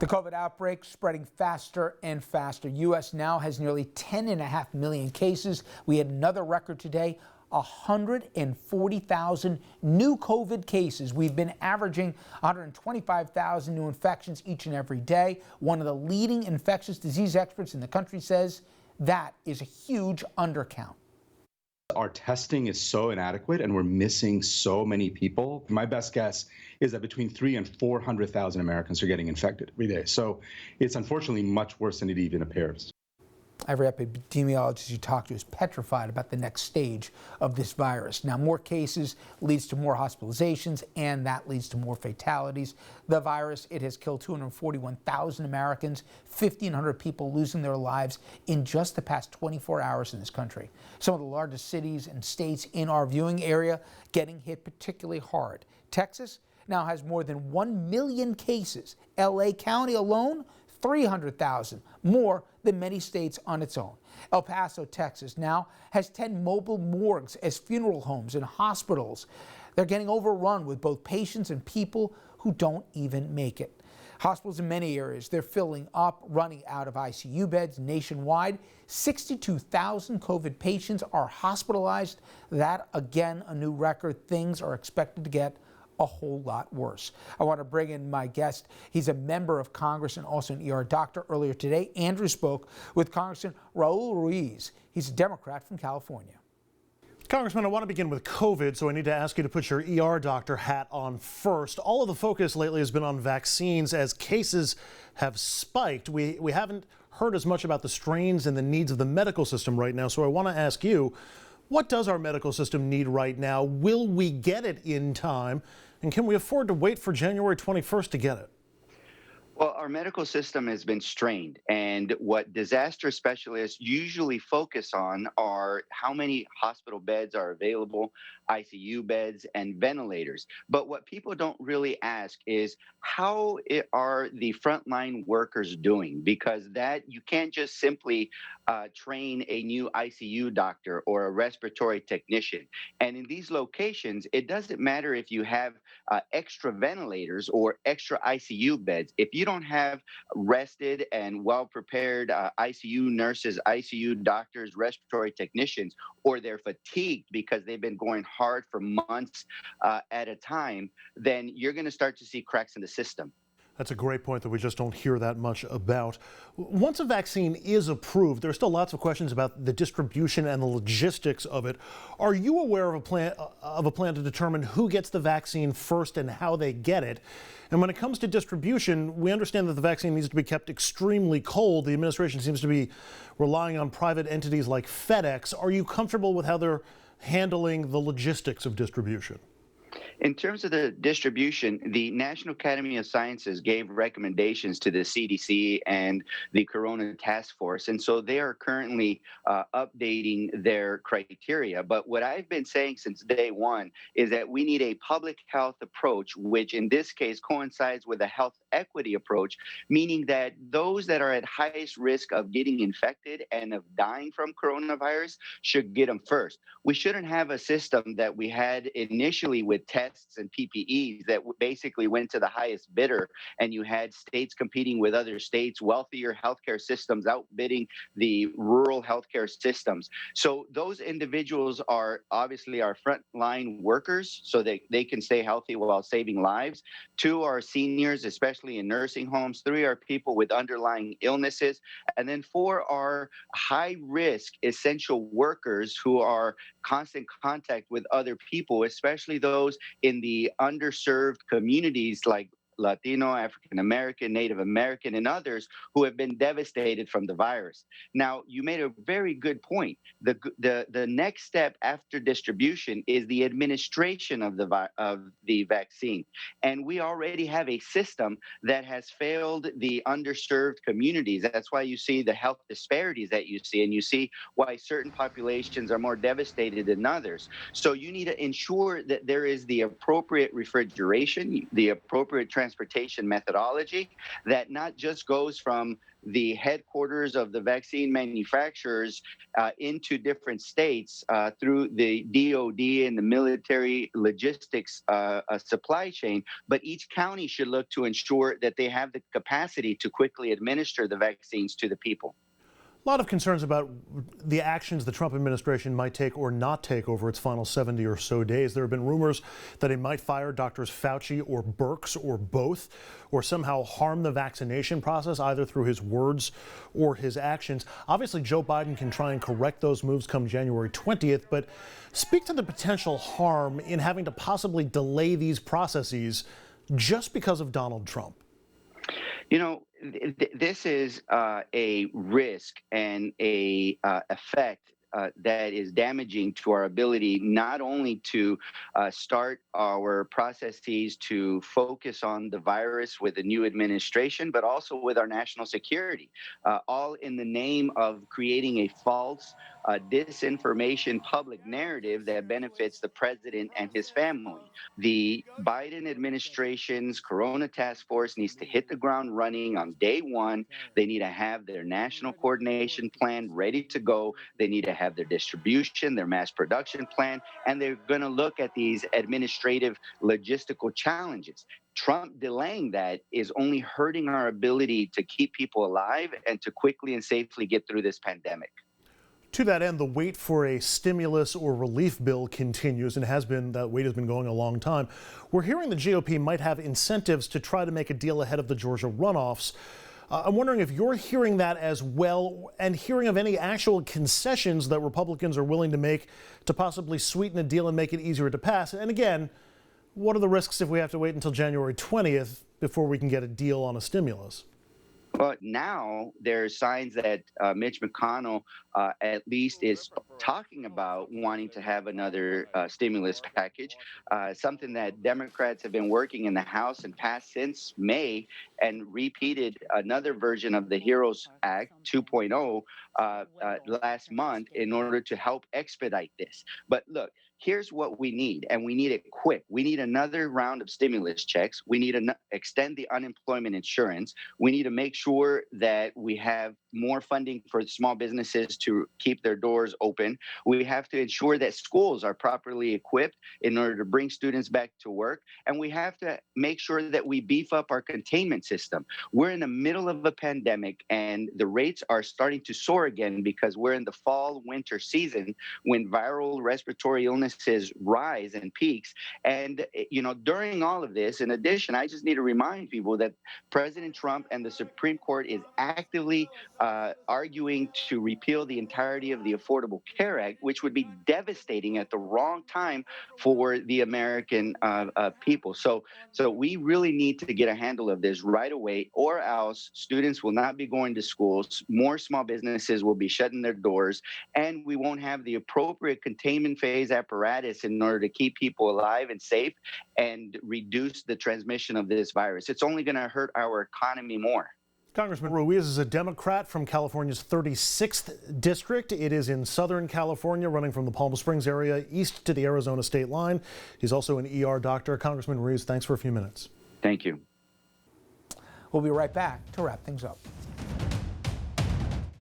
The COVID outbreak spreading faster and faster. U.S. now has nearly 10.5 million cases. We had another record today, 140,000 new COVID cases. We've been averaging 125,000 new infections each and every day. One of the leading infectious disease experts in the country says that is a huge undercount. Our testing is so inadequate and we're missing so many people. My best guess is that between 300,000 and 400,000 Americans are getting infected every day. So it's unfortunately much worse than it even appears. Every epidemiologist you talk to is petrified about the next stage of this virus. Now, more cases leads to more hospitalizations, and that leads to more fatalities. The virus, it has killed 241,000 Americans, 1,500 people losing their lives in just the past 24 hours in this country. Some of the largest cities and states in our viewing area getting hit particularly hard. Texas now has more than 1 million cases. LA County alone, 300,000, more than many states on its own. El Paso, Texas now has 10 mobile morgues as funeral homes and hospitals. They're getting overrun with both patients and people who don't even make it. Hospitals in many areas, they're filling up, running out of ICU beds nationwide. 62,000 COVID patients are hospitalized. That, again, a new record. Things are expected to get a whole lot worse. I want to bring in my guest. He's a member of Congress and also an ER doctor. Earlier today, Andrew spoke with Congressman Raul Ruiz. He's a Democrat from California. Congressman, I want to begin with COVID, so I need to ask you to put your ER doctor hat on first. All of the focus lately has been on vaccines as cases have spiked. We haven't heard as much about the strains and the needs of the medical system right now, so I want to ask you, what does our medical system need right now? Will we get it in time? And can we afford to wait for January 21st to get it? Well, our medical system has been strained, and what disaster specialists usually focus on are how many hospital beds are available, ICU beds, and ventilators. But what people don't really ask is how are the frontline workers doing? Because that you can't just simply train a new ICU doctor or a respiratory technician. And in these locations, it doesn't matter if you have extra ventilators or extra ICU beds. If you don't have rested and well-prepared ICU nurses, ICU doctors, respiratory technicians, or they're fatigued because they've been going hard for months at a time, then you're going to start to see cracks in the system. That's a great point that we just don't hear that much about. Once a vaccine is approved, there are still lots of questions about the distribution and the logistics of it. Are you aware of a plan to determine who gets the vaccine first and how they get it? And when it comes to distribution, we understand that the vaccine needs to be kept extremely cold. The administration seems to be relying on private entities like FedEx. Are you comfortable with how they're handling the logistics of distribution? In terms of the distribution, the National Academy of Sciences gave recommendations to the CDC and the Corona Task Force, and so they are currently updating their criteria. But what I've been saying since day one is that we need a public health approach, which in this case coincides with a health equity approach, meaning that those that are at highest risk of getting infected and of dying from coronavirus should get them first. We shouldn't have a system that we had initially with tests and PPEs that basically went to the highest bidder, and you had states competing with other states, wealthier healthcare systems outbidding the rural healthcare systems. So those individuals are obviously our frontline workers, so they can stay healthy while saving lives. 2 are seniors, especially in nursing homes. 3 are people with underlying illnesses. And then 4 are high-risk essential workers who are constant contact with other people, especially those in the underserved communities like Latino, African American, Native American, and others who have been devastated from the virus. Now, you made a very good point. The next step after distribution is the administration of the vaccine, and we already have a system that has failed the underserved communities. That's why you see the health disparities that you see, and you see why certain populations are more devastated than others. So you need to ensure that there is the appropriate refrigeration, the appropriate transportation transportation methodology that not just goes from the headquarters of the vaccine manufacturers into different states through the DoD and the military logistics supply chain, but each county should look to ensure that they have the capacity to quickly administer the vaccines to the people. A lot of concerns about the actions the Trump administration might take or not take over its final 70 or so days. There have been rumors that it might fire Drs. Fauci or Birx or both, or somehow harm the vaccination process either through his words or his actions. Obviously, Joe Biden can try and correct those moves come January 20th, but speak to the potential harm in having to possibly delay these processes just because of Donald Trump. You know, this is a risk and a effect that is damaging to our ability not only to start our processes to focus on the virus with the new administration, but also with our national security, all in the name of creating a false disinformation public narrative that benefits the president and his family. The Biden administration's Corona Task Force needs to hit the ground running on day one. They need to have their national coordination plan ready to go. They need to have their distribution, their mass production plan, and they're going to look at these administrative logistical challenges. Trump delaying that is only hurting our ability to keep people alive and to quickly and safely get through this pandemic. To that end, the wait for a stimulus or relief bill continues, and that wait has been going a long time. We're hearing the GOP might have incentives to try to make a deal ahead of the Georgia runoffs. I'm wondering if you're hearing that as well, and hearing of any actual concessions that Republicans are willing to make to possibly sweeten a deal and make it easier to pass. And again, what are the risks if we have to wait until January 20th before we can get a deal on a stimulus? But now there's signs that Mitch McConnell at least is talking about wanting to have another stimulus package, something that Democrats have been working in the House and passed since May, and repeated another version of the HEROES Act 2.0 last month in order to help expedite this. But look, here's what we need, and we need it quick. We need another round of stimulus checks. We need to extend the unemployment insurance. We need to make sure that we have more funding for small businesses to keep their doors open. We have to ensure that schools are properly equipped in order to bring students back to work. And we have to make sure that we beef up our containment system. We're in the middle of a pandemic, and the rates are starting to soar again because we're in the fall, winter season when viral respiratory illnesses rise and peaks. And, you know, during all of this, in addition, I just need to remind people that President Trump and the Supreme Court is actively arguing to repeal the entirety of the Affordable Care Act, which would be devastating at the wrong time for the American people. So we really need to get a handle of this right away, or else students will not be going to schools, more small businesses will be shutting their doors, and we won't have the appropriate containment phase apparatus in order to keep people alive and safe and reduce the transmission of this virus. It's only going to hurt our economy more. Congressman Ruiz is a Democrat from California's 36th district. It is in Southern California, running from the Palm Springs area east to the Arizona state line. He's also an ER doctor. Congressman Ruiz, thanks for a few minutes. Thank you. We'll be right back to wrap things up.